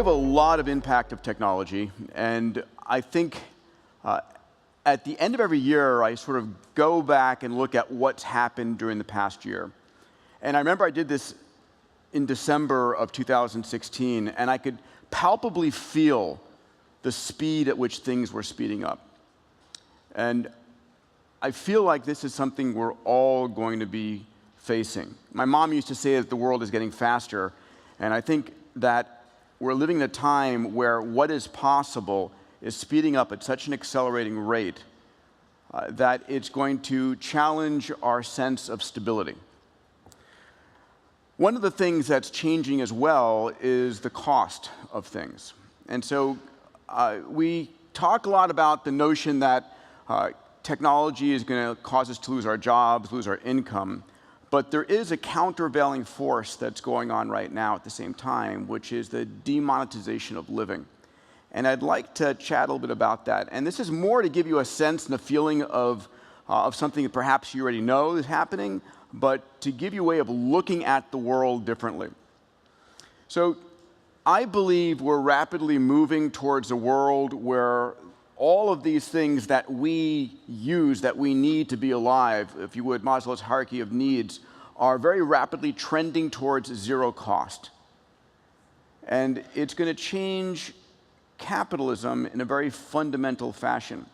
have a lot of impact of technology, and I think at the end of every year, I sort of go back and look at what's happened during the past year. And I remember I did this in December of 2016, and I could palpably feel the speed at which things were speeding up. And I feel like this is something we're all going to be facing. My mom used to say that the world is getting faster, and I think that we're living in a time where what is possible is speeding up at such an accelerating rate that it's going to challenge our sense of stability. One of the things that's changing as well is the cost of things. And so we talk a lot about the notion that technology is going to cause us to lose our jobs, lose our income. But there is a countervailing force that's going on right now at the same time, which is the demonetization of living. And I'd like to chat a little bit about that. And this is more to give you a sense and a feeling of something that perhaps you already know is happening, but to give you a way of looking at the world differently. So I believe we're rapidly moving towards a world where all of these things that we use, that we need to be alive, if you would, Maslow's hierarchy of needs, are very rapidly trending towards zero cost. And it's going to change capitalism in a very fundamental fashion.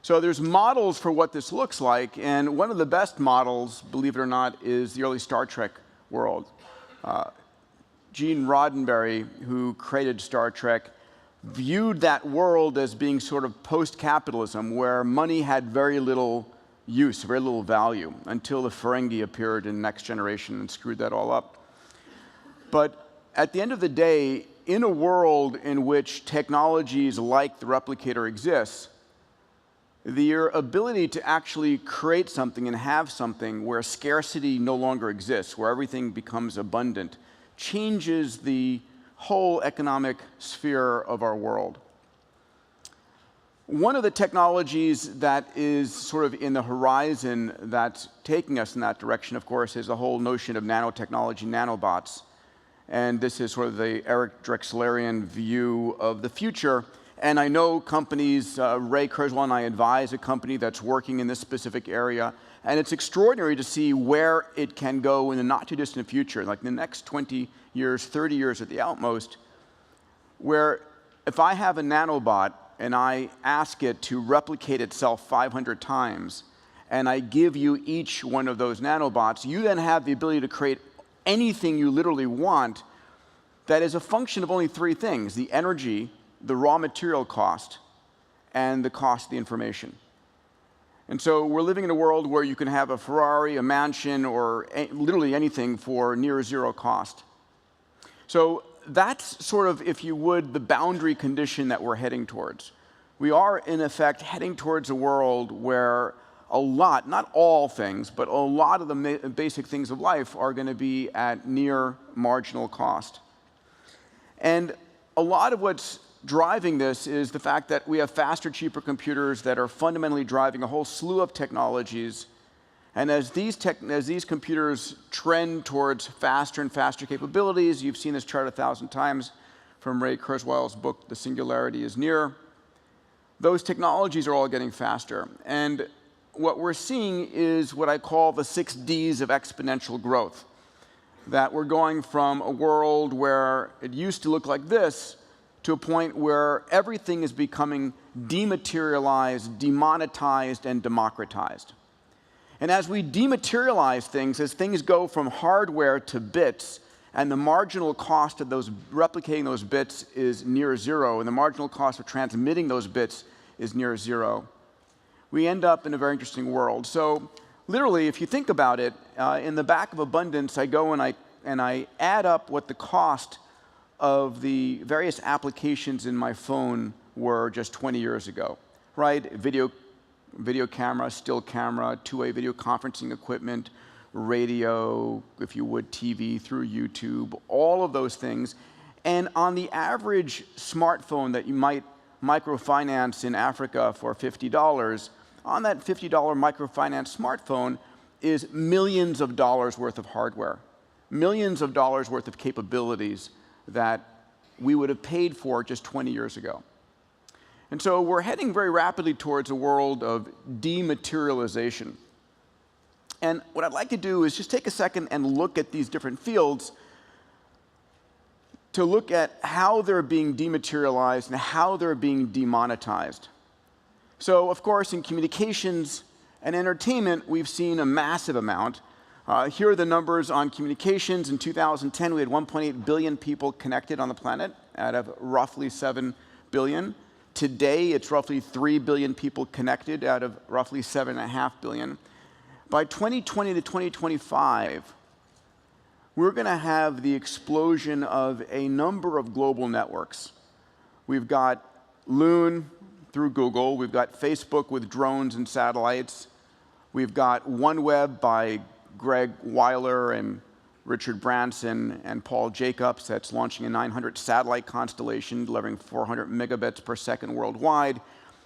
So there's models for what this looks like, and one of the best models, believe it or not, is the early Star Trek world. Gene Roddenberry, who created Star Trek, viewed that world as being sort of post-capitalism, where money had very little use, very little value, until the Ferengi appeared in Next Generation and screwed that all up. But at the end of the day, in a world in which technologies like the replicator exists, your ability to actually create something and have something where scarcity no longer exists, where everything becomes abundant, changes the whole economic sphere of our world. One of the technologies that is sort of in the horizon that's taking us in that direction, of course, is the whole notion of nanotechnology, nanobots. And this is sort of the Eric Drexlerian view of the future. And I know companies, Ray Kurzweil and I advise a company that's working in this specific area. And it's extraordinary to see where it can go in the not-too-distant future, like the next 20 years, 30 years at the outmost, where if I have a nanobot and I ask it to replicate itself 500 times, and I give you each one of those nanobots, you then have the ability to create anything you literally want that is a function of only three things: the energy, the raw material cost, and the cost of the information. And so we're living in a world where you can have a Ferrari, a mansion, or literally anything for near zero cost. So that's sort of, if you would, the boundary condition that we're heading towards. We are, in effect, heading towards a world where a lot, not all things, but a lot of the basic things of life are going to be at near marginal cost. And a lot of what's driving this is the fact that we have faster, cheaper computers that are fundamentally driving a whole slew of technologies. And as these computers trend towards faster and faster capabilities, you've seen this chart 1,000 times from Ray Kurzweil's book, The Singularity is Near. Those technologies are all getting faster. And what we're seeing is what I call the 6 Ds of exponential growth. That we're going from a world where it used to look like this to a point where everything is becoming dematerialized, demonetized, and democratized. And as we dematerialize things, as things go from hardware to bits, and the marginal cost of replicating those bits is near zero, and the marginal cost of transmitting those bits is near zero, we end up in a very interesting world. So literally, if you think about it, in the back of abundance, I go and I add up what the cost of the various applications in my phone were just 20 years ago, right? Video camera, still camera, two-way video conferencing equipment, radio, if you would, TV through YouTube, all of those things. And on the average smartphone that you might microfinance in Africa for $50, on that $50 microfinance smartphone is millions of dollars worth of hardware, millions of dollars worth of capabilities that we would have paid for just 20 years ago. And so we're heading very rapidly towards a world of dematerialization. And what I'd like to do is just take a second and look at these different fields to look at how they're being dematerialized and how they're being demonetized. So, of course, in communications and entertainment, we've seen a massive amount. Here are the numbers on communications. In 2010, we had 1.8 billion people connected on the planet out of roughly 7 billion. Today, it's roughly 3 billion people connected out of roughly 7.5 billion. By 2020 to 2025, we're going to have the explosion of a number of global networks. We've got Loon through Google. We've got Facebook with drones and satellites. We've got OneWeb by Greg Weiler and Richard Branson and Paul Jacobs that's launching a 900 satellite constellation delivering 400 megabits per second worldwide.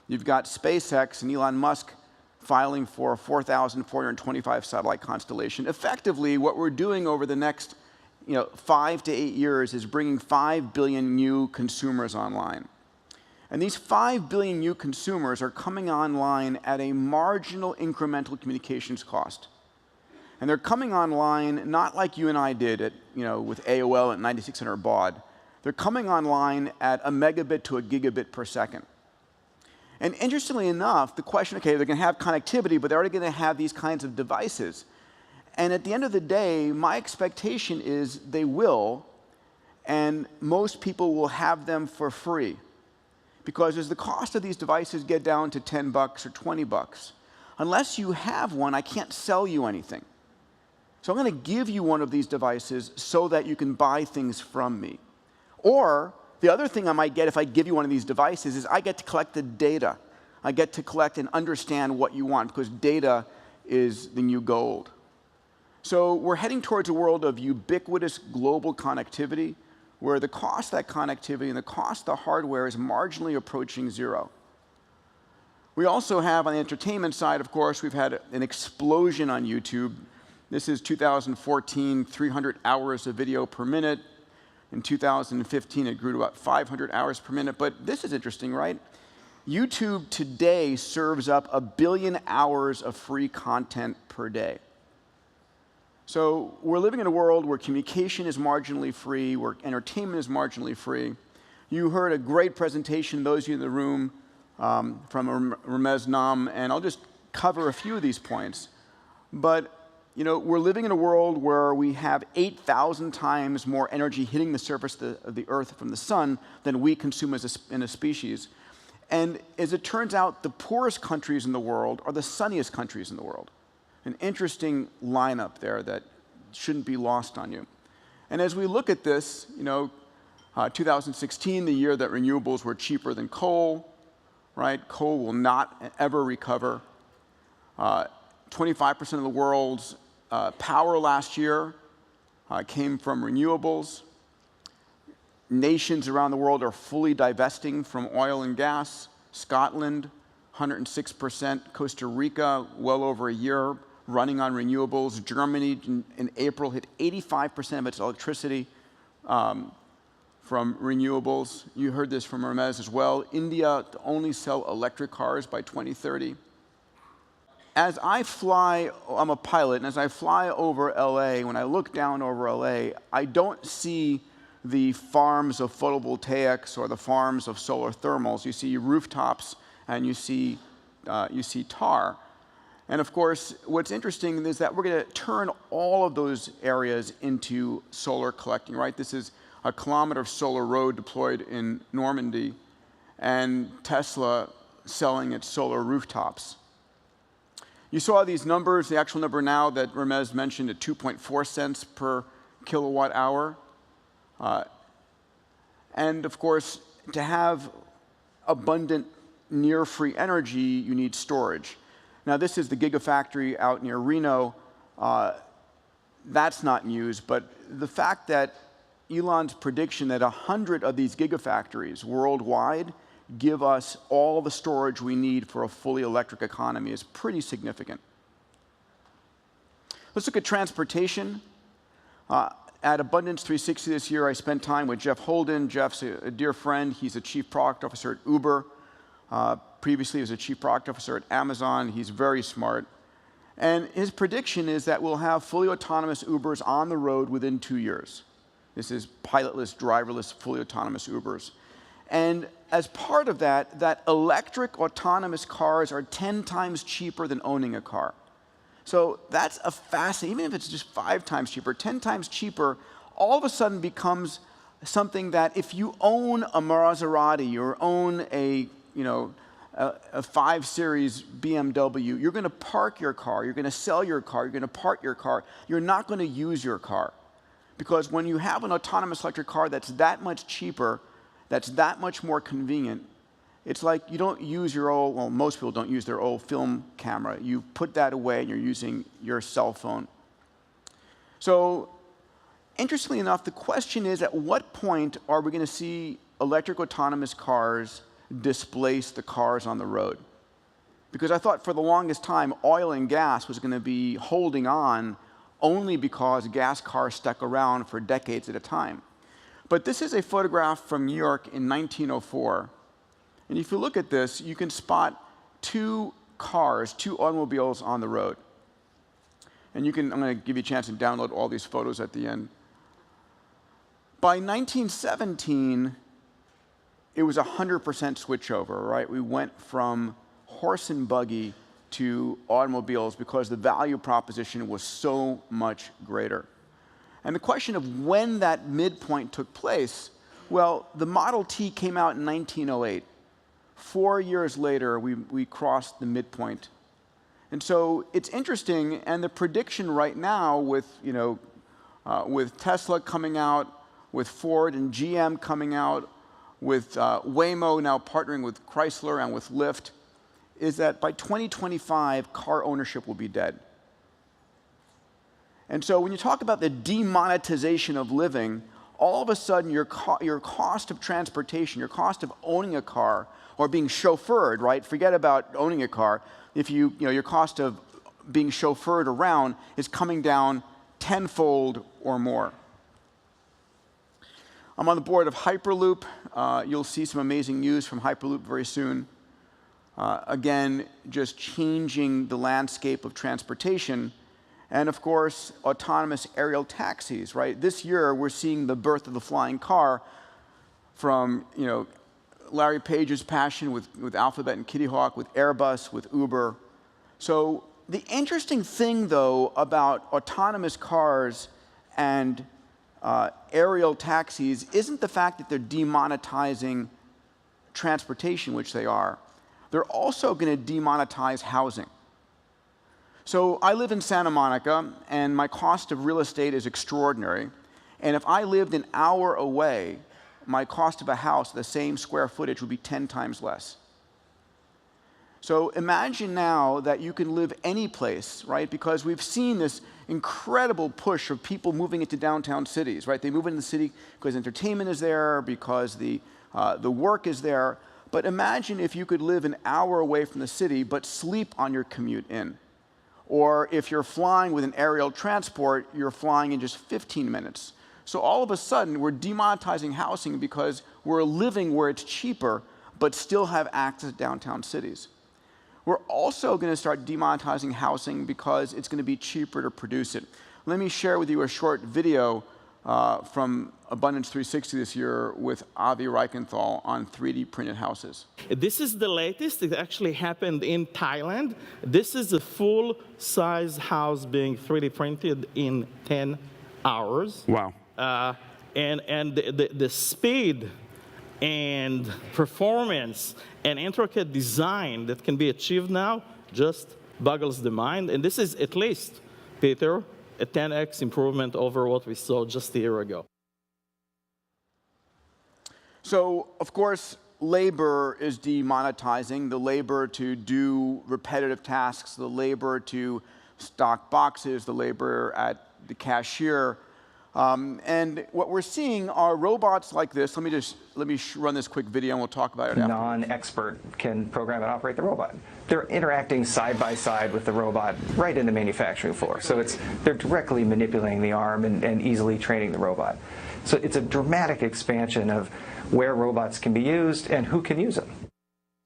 You've got SpaceX and Elon Musk filing for a 4,425 satellite constellation. Effectively, what we're doing over the next 5 to 8 years is bringing 5 billion new consumers online. And these 5 billion new consumers are coming online at a marginal incremental communications cost. And they're coming online not like you and I did at, with AOL at 9600 baud. They're coming online at a megabit to a gigabit per second. And interestingly enough, the question, okay, they're going to have connectivity, but they're already going to have these kinds of devices. And at the end of the day, my expectation is they will, and most people will have them for free. Because as the cost of these devices get down to $10 or $20, unless you have one, I can't sell you anything. So I'm going to give you one of these devices so that you can buy things from me. Or the other thing I might get if I give you one of these devices is I get to collect the data. I get to collect and understand what you want, because data is the new gold. So we're heading towards a world of ubiquitous global connectivity, where the cost of that connectivity and the cost of the hardware is marginally approaching zero. We also have, on the entertainment side, of course, we've had an explosion on YouTube. This is 2014, 300 hours of video per minute. In 2015, it grew to about 500 hours per minute. But this is interesting, right? YouTube today serves up 1 billion hours of free content per day. So we're living in a world where communication is marginally free, where entertainment is marginally free. You heard a great presentation, those of you in the room, from Ramez Nam, and I'll just cover a few of these points. But we're living in a world where we have 8,000 times more energy hitting the surface of the Earth from the sun than we consume in a species. And as it turns out, the poorest countries in the world are the sunniest countries in the world. An interesting lineup there that shouldn't be lost on you. And as we look at this, 2016, the year that renewables were cheaper than coal, right? Coal will not ever recover. 25% of the world's power last year came from renewables. Nations around the world are fully divesting from oil and gas. Scotland, 106%. Costa Rica, well over a year running on renewables. Germany, in April, hit 85% of its electricity from renewables. You heard this from Ramez as well. India to only sell electric cars by 2030. As I fly, I'm a pilot, and as I fly over LA, when I look down over LA, I don't see the farms of photovoltaics or the farms of solar thermals. You see rooftops and you see tar. And of course, what's interesting is that we're going to turn all of those areas into solar collecting, right? This is a kilometer of solar road deployed in Normandy, and Tesla selling its solar rooftops. You saw these numbers, the actual number now that Ramez mentioned at 2.4 cents per kilowatt hour. And of course, to have abundant near-free energy, you need storage. Now, this is the gigafactory out near Reno. That's not news, but the fact that Elon's prediction that 100 of these gigafactories worldwide give us all the storage we need for a fully electric economy is pretty significant. Let's look at transportation. At Abundance 360 this year, I spent time with Jeff Holden. Jeff's a dear friend. He's a chief product officer at Uber. Previously, he was a chief product officer at Amazon. He's very smart. And his prediction is that we'll have fully autonomous Ubers on the road within 2 years. This is pilotless, driverless, fully autonomous Ubers. And as part of that, that electric autonomous cars are 10 times cheaper than owning a car. So that's a fascinating, even if it's just 5 times cheaper, 10 times cheaper, all of a sudden becomes something that if you own a Maserati or own a 5 Series BMW, you're going to park your car, you're going to sell your car, you're going to park your car, you're not going to use your car. Because when you have an autonomous electric car that's that much cheaper, that's that much more convenient, it's like you don't use your old, well, most people don't use their old film camera. You put that away and you're using your cell phone. So, interestingly enough, the question is, at what point are we going to see electric autonomous cars displace the cars on the road? Because I thought for the longest time, oil and gas was going to be holding on only because gas cars stuck around for decades at a time. But this is a photograph from New York in 1904. And if you look at this, you can spot 2 cars, 2 automobiles on the road. And I'm going to give you a chance to download all these photos at the end. By 1917, it was 100% switchover, right? We went from horse and buggy to automobiles because the value proposition was so much greater. And the question of when that midpoint took place, well, the Model T came out in 1908. 4 years later, we crossed the midpoint. And so it's interesting, and the prediction right now with Tesla coming out, with Ford and GM coming out, with Waymo now partnering with Chrysler and with Lyft, is that by 2025, car ownership will be dead. And so when you talk about the demonetization of living, all of a sudden your cost of transportation, your cost of owning a car, or being chauffeured, right? Forget about owning a car. If your cost of being chauffeured around is coming down tenfold or more. I'm on the board of Hyperloop. You'll see some amazing news from Hyperloop very soon. Again, just changing the landscape of transportation. And of course, autonomous aerial taxis, right? This year, we're seeing the birth of the flying car from, Larry Page's passion with Alphabet and Kitty Hawk, with Airbus, with Uber. So the interesting thing, though, about autonomous cars and aerial taxis isn't the fact that they're demonetizing transportation, which they are. They're also going to demonetize housing. So I live in Santa Monica, and my cost of real estate is extraordinary. And if I lived an hour away, my cost of a house, the same square footage, would be 10 times less. So imagine now that you can live any place, right? Because we've seen this incredible push of people moving into downtown cities, right? They move into the city because entertainment is there, because the work is there. But imagine if you could live an hour away from the city, but sleep on your commute in. Or if you're flying with an aerial transport, you're flying in just 15 minutes. So all of a sudden, we're demonetizing housing because we're living where it's cheaper, but still have access to downtown cities. We're also going to start demonetizing housing because it's going to be cheaper to produce it. Let me share with you a short video from Abundance 360 this year with Avi Reichenthal on 3D printed houses. This is the latest. It actually happened in Thailand. This is a full-size house being 3D printed in 10 hours. Wow. And the speed and performance and intricate design that can be achieved now just boggles the mind. And this is at least, Peter, a 10x improvement over what we saw just a year ago. So, of course, labor is demonetizing, the labor to do repetitive tasks, the labor to stock boxes, the labor at the cashier. And what we're seeing are robots like this. Let me run this quick video, and we'll talk about it after. Non-expert can program and operate the robot. They're interacting side by side with the robot right in the manufacturing floor. So they're directly manipulating the arm and easily training the robot. So it's a dramatic expansion of where robots can be used and who can use them.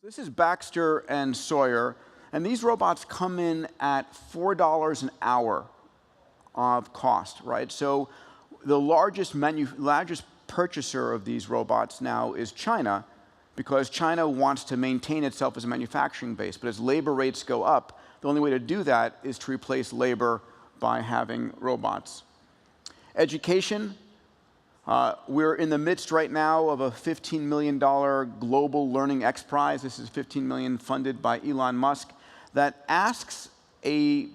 This is Baxter and Sawyer, and these robots come in at $4 an hour of cost, right? So the largest purchaser of these robots now is China, because China wants to maintain itself as a manufacturing base. But as labor rates go up, the only way to do that is to replace labor by having robots. Education. We're in the midst right now of a $15 million Global Learning X Prize. This is $15 million funded by Elon Musk that asks an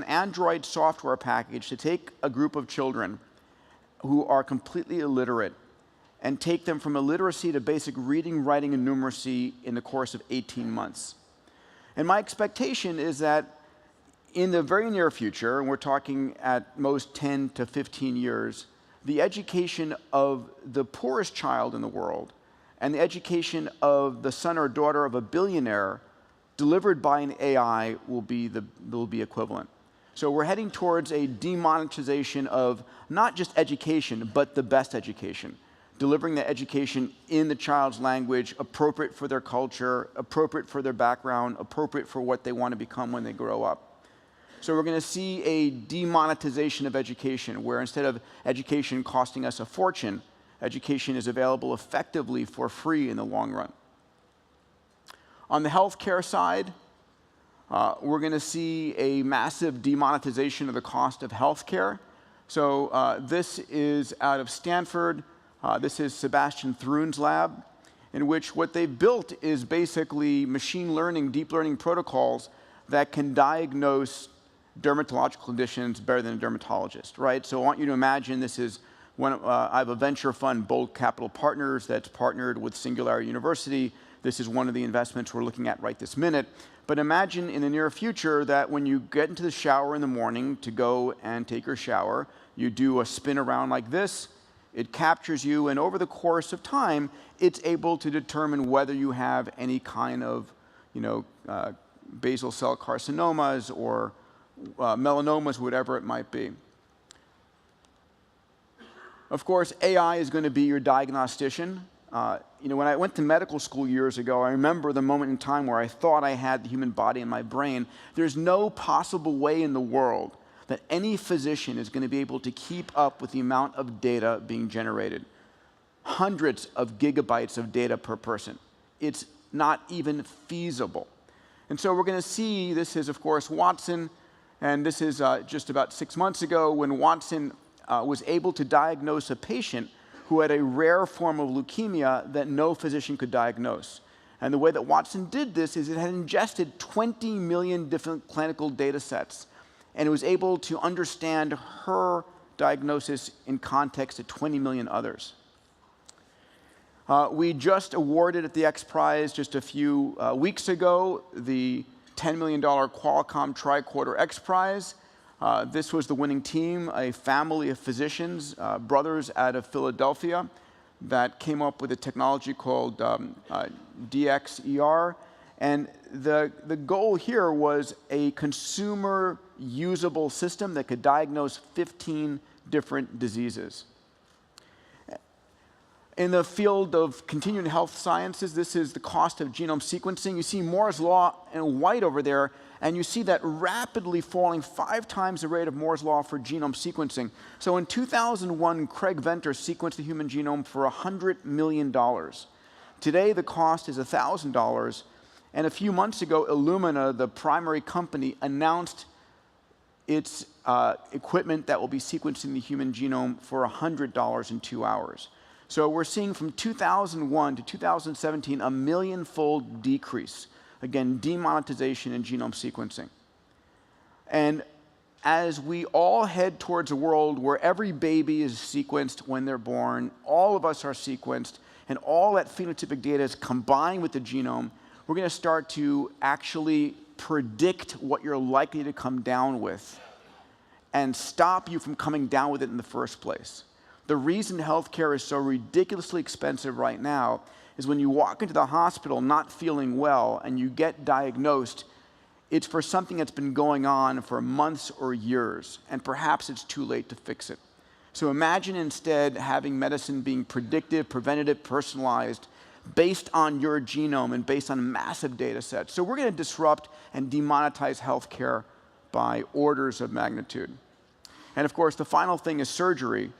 Android software package to take a group of children who are completely illiterate and take them from illiteracy to basic reading, writing, and numeracy in the course of 18 months. And my expectation is that in the very near future, and we're talking at most 10 to 15 years, the education of the poorest child in the world and the education of the son or daughter of a billionaire delivered by an AI will be equivalent. So we're heading towards a demonetization of not just education, but the best education. Delivering the education in the child's language, appropriate for their culture, appropriate for their background, appropriate for what they want to become when they grow up. So we're going to see a demonetization of education, where instead of education costing us a fortune, education is available effectively for free in the long run. On the healthcare side, we're going to see a massive demonetization of the cost of healthcare. So this is out of Stanford. This is Sebastian Thrun's lab, in which what they've built is basically machine learning, deep learning protocols that can diagnose dermatological conditions better than a dermatologist, right? So I want you to imagine this is I have a venture fund, Bold Capital Partners, that's partnered with Singularity University. This is one of the investments we're looking at right this minute. But imagine in the near future that when you get into the shower in the morning to go and take your shower, you do a spin around like this. It captures you, and over the course of time, it's able to determine whether you have any kind of, basal cell carcinomas or melanomas, whatever it might be. Of course, AI is going to be your diagnostician. When I went to medical school years ago, I remember the moment in time where I thought I had the human body in my brain. There's no possible way in the world that any physician is going to be able to keep up with the amount of data being generated. Hundreds of gigabytes of data per person. It's not even feasible. And so we're going to see, this is, of course, Watson, and this is just about 6 months ago when Watson was able to diagnose a patient who had a rare form of leukemia that no physician could diagnose. And the way that Watson did this is it had ingested 20 million different clinical data sets, and it was able to understand her diagnosis in context to 20 million others. We just awarded at the X Prize just a few weeks ago the $10 million Qualcomm Tricorder X Prize. This was the winning team, a family of physicians, brothers out of Philadelphia, that came up with a technology called DXER. And the goal here was a consumer usable system that could diagnose 15 different diseases. In the field of continuing health sciences, this is the cost of genome sequencing. You see Moore's law in white over there, and you see that rapidly falling 5 times the rate of Moore's law for genome sequencing. So in 2001, Craig Venter sequenced the human genome for $100 million. Today, the cost is $1,000. And a few months ago, Illumina, the primary company, announced its equipment that will be sequencing the human genome for $100 in 2 hours. So we're seeing from 2001 to 2017 a million-fold decrease. Again, demonetization in genome sequencing. And as we all head towards a world where every baby is sequenced when they're born, all of us are sequenced, and all that phenotypic data is combined with the genome, we're going to start to actually predict what you're likely to come down with and stop you from coming down with it in the first place. The reason healthcare is so ridiculously expensive right now is when you walk into the hospital not feeling well and you get diagnosed, it's for something that's been going on for months or years, and perhaps it's too late to fix it. So imagine instead having medicine being predictive, preventative, personalized, based on your genome and based on massive data sets. So we're going to disrupt and demonetize healthcare by orders of magnitude. And of course, the final thing is surgery.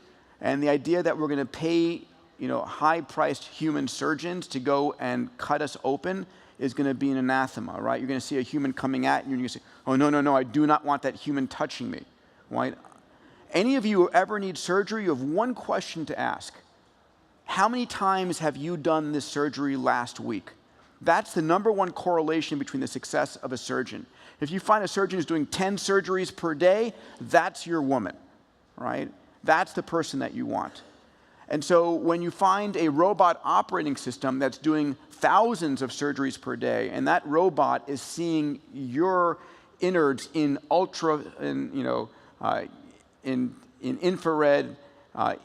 And the idea that we're going to pay, high-priced human surgeons to go and cut us open is going to be an anathema, right? You're going to see a human coming at you, and you're going to say, oh, no, I do not want that human touching me, right? Any of you who ever need surgery, you have one question to ask. How many times have you done this surgery last week? That's the #1 correlation between the success of a surgeon. If you find a surgeon who's doing 10 surgeries per day, that's your woman, right? That's the person that you want. And so when you find a robot operating system that's doing thousands of surgeries per day, and that robot is seeing your innards in in infrared,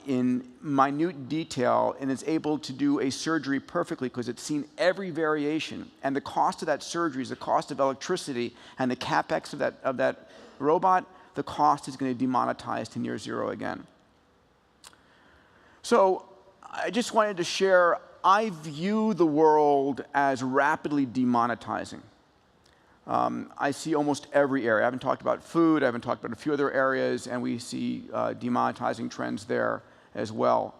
in minute detail, and is able to do a surgery perfectly because it's seen every variation, and the cost of that surgery is the cost of electricity, and the capex of that robot, the cost is going to demonetize to near zero again. So I just wanted to share, I view the world as rapidly demonetizing. I see almost every area. I haven't talked about food, I haven't talked about a few other areas, and we see demonetizing trends there as well.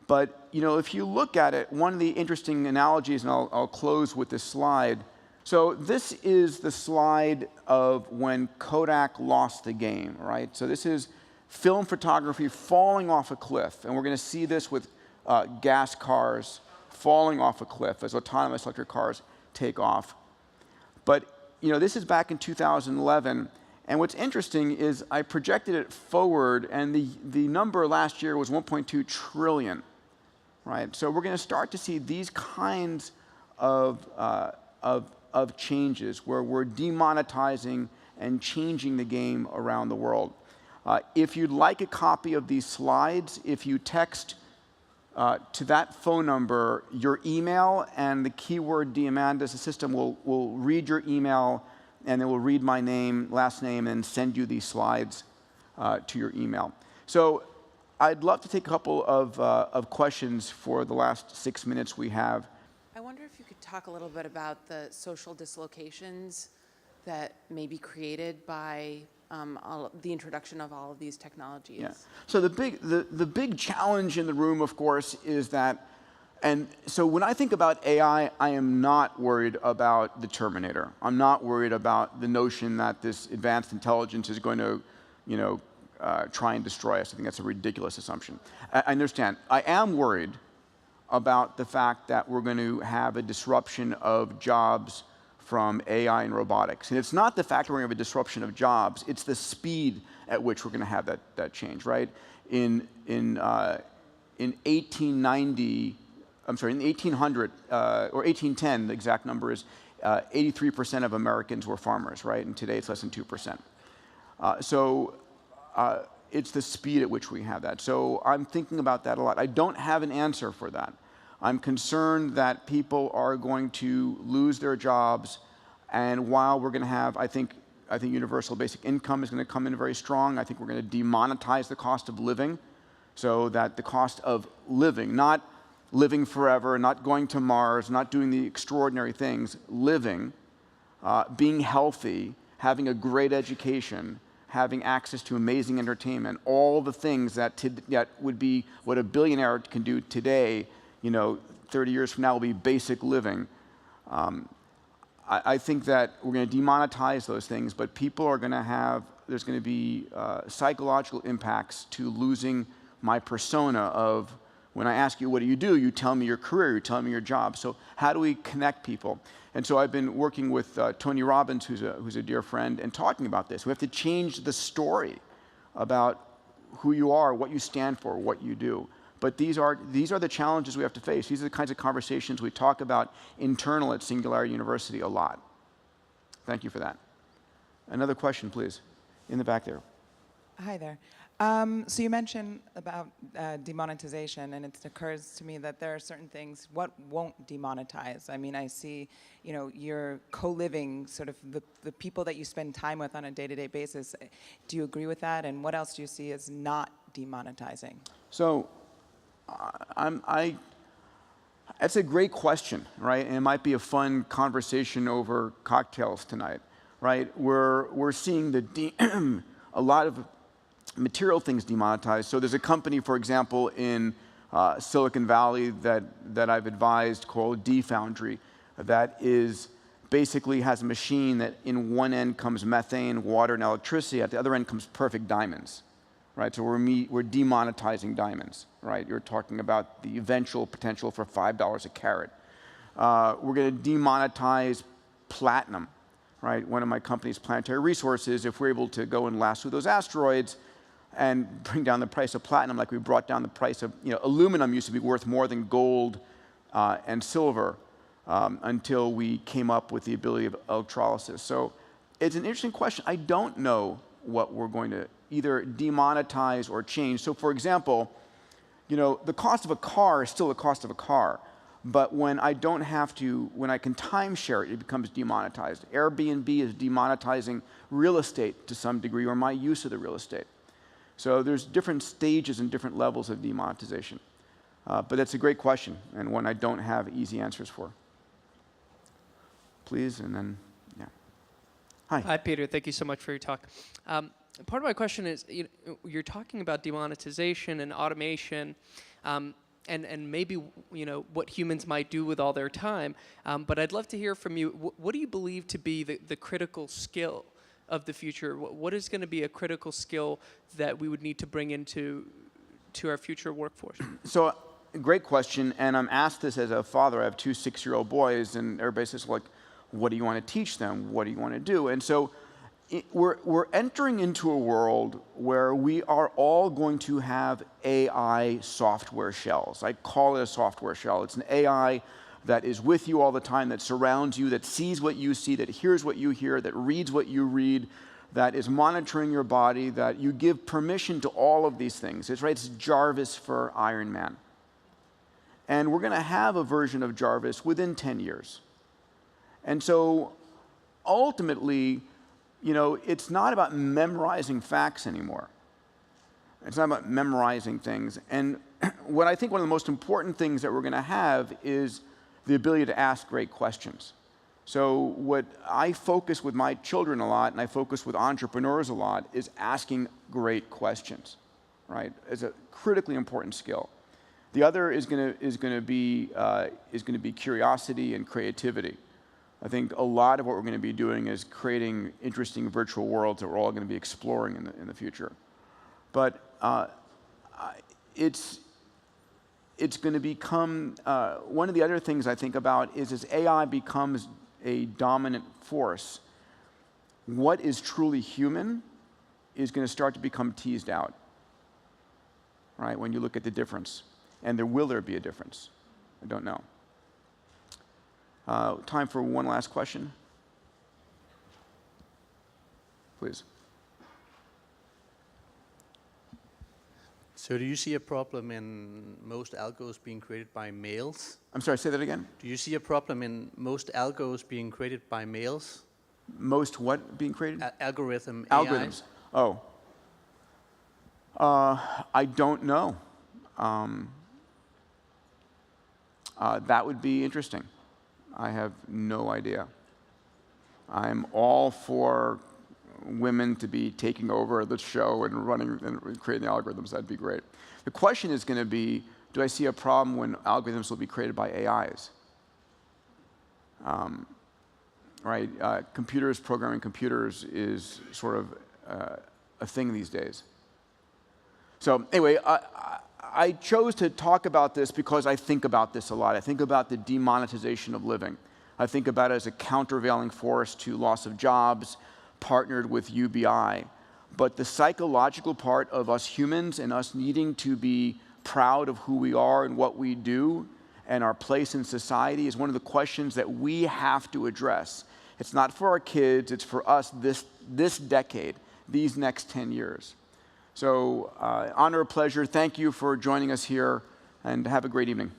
But if you look at it, one of the interesting analogies, and I'll close with this slide. So this is the slide of when Kodak lost the game, right? So this is film photography falling off a cliff, and we're going to see this with gas cars falling off a cliff as autonomous electric cars take off. But this is back in 2011, and what's interesting is I projected it forward, and the number last year was 1.2 trillion, right? So we're going to start to see these kinds of changes where we're demonetizing and changing the game around the world. If you'd like a copy of these slides, if you text to that phone number your email and the keyword Diamandis, the system will read your email, and it will read my name, last name, and send you these slides to your email. So I'd love to take a couple of questions for the last 6 minutes we have. I wonder if you could talk a little bit about the social dislocations that may be created by the introduction of all of these technologies. Yeah. So the big challenge in the room, of course, is that, and so when I think about AI, I am not worried about the Terminator. I'm not worried about the notion that this advanced intelligence is going to, try and destroy us. I think that's a ridiculous assumption. I understand. I am worried about the fact that we're going to have a disruption of jobs from AI and robotics. And it's not the fact that we're going to have a disruption of jobs, it's the speed at which we're going to have that change, right? In 1890, I'm sorry, in 1800, or 1810, the exact number is 83% of Americans were farmers, right? And today it's less than 2%. It's the speed at which we have that. So I'm thinking about that a lot. I don't have an answer for that. I'm concerned that people are going to lose their jobs, and while we're going to have, I think universal basic income is going to come in very strong. I think we're going to demonetize the cost of living, so that the cost of living, not living forever, not going to Mars, not doing the extraordinary things, living, being healthy, having a great education, having access to amazing entertainment, all the things that would be what a billionaire can do today, 30 years from now will be basic living. I think that we're going to demonetize those things, but people are going to have, there's going to be psychological impacts to losing my persona of, when I ask you, what do? You tell me your career, you tell me your job. So how do we connect people? And so I've been working with Tony Robbins, who's a dear friend, and talking about this. We have to change the story about who you are, what you stand for, what you do. But these are the challenges we have to face. These are the kinds of conversations we talk about internal at Singularity University a lot. Thank you for that. Another question, please, in the back there. Hi there. So you mentioned about demonetization, and it occurs to me that there are certain things, what won't demonetize? I mean, I see, you know, you're co-living, sort of the people that you spend time with on a day-to-day basis. Do you agree with that? And what else do you see as not demonetizing? So that's a great question, right? And it might be a fun conversation over cocktails tonight, right? We're seeing a lot of material things demonetized. So there's a company, for example, in Silicon Valley that I've advised called dFoundry that is basically has a machine that in one end comes methane, water, and electricity. At the other end comes perfect diamonds, right? So we're demonetizing diamonds, right? You're talking about the eventual potential for $5 a carat. We're going to demonetize platinum, right? One of my companies, Planetary Resources, if we're able to go and lasso those asteroids and bring down the price of platinum like we brought down the price of, you know, aluminum used to be worth more than gold and silver until we came up with the ability of electrolysis. So it's an interesting question. I don't know what we're going to either demonetize or change. So for example, you know, the cost of a car is still the cost of a car. But when I don't have to, when I can timeshare it, it becomes demonetized. Airbnb is demonetizing real estate to some degree, or my use of the real estate. So there's different stages and different levels of demonetization. But that's a great question, and one I don't have easy answers for. Please, and then, yeah. Hi. Hi, Peter. Thank you so much for your talk. Part of my question is, you're talking about demonetization and automation, and maybe, you know, what humans might do with all their time. But I'd love to hear from you. What do you believe to be the critical skill of the future? What is going to be a critical skill that we would need to bring into our future workforce? So, great question, and I'm asked this as a father. I have two 6-year-old boys, and everybody says, like, what do you want to teach them? What do you want to do? And so we're entering into a world where we are all going to have AI software shells. I call it a software shell. It's an AI that is with you all the time, that surrounds you, that sees what you see, that hears what you hear, that reads what you read, that is monitoring your body, that you give permission to all of these things. It's Jarvis for Iron Man. And we're going to have a version of Jarvis within 10 years. And so ultimately, you know, it's not about memorizing facts anymore. It's not about memorizing things. And what I think one of the most important things that we're going to have is the ability to ask great questions. So what I focus with my children a lot, and I focus with entrepreneurs a lot, is asking great questions, right? It's a critically important skill. The other is going to be curiosity and creativity. I think a lot of what we're going to be doing is creating interesting virtual worlds that we're all going to be exploring in the future. But it's going to become, one of the other things I think about is as AI becomes a dominant force, what is truly human is going to start to become teased out, right? When you look at the difference. And will there be a difference? I don't know. Time for one last question. Please. So do you see a problem in most algos being created by males? I'm sorry, say that again? Do you see a problem in most algos being created by males? Most what being created? Algorithm Algorithms. AIs? I don't know. That would be interesting. I have no idea. I'm all for women to be taking over the show and running and creating the algorithms. That'd be great. The question is going to be, do I see a problem when algorithms will be created by AIs? Right? Computers programming computers is sort of a thing these days. So anyway, I chose to talk about this because I think about this a lot. I think about the demonetization of living. I think about it as a countervailing force to loss of jobs, partnered with UBI. But the psychological part of us humans and us needing to be proud of who we are and what we do and our place in society is one of the questions that we have to address. It's not for our kids, it's for us this decade, these next 10 years. So honor, pleasure. Thank you for joining us here, and have a great evening.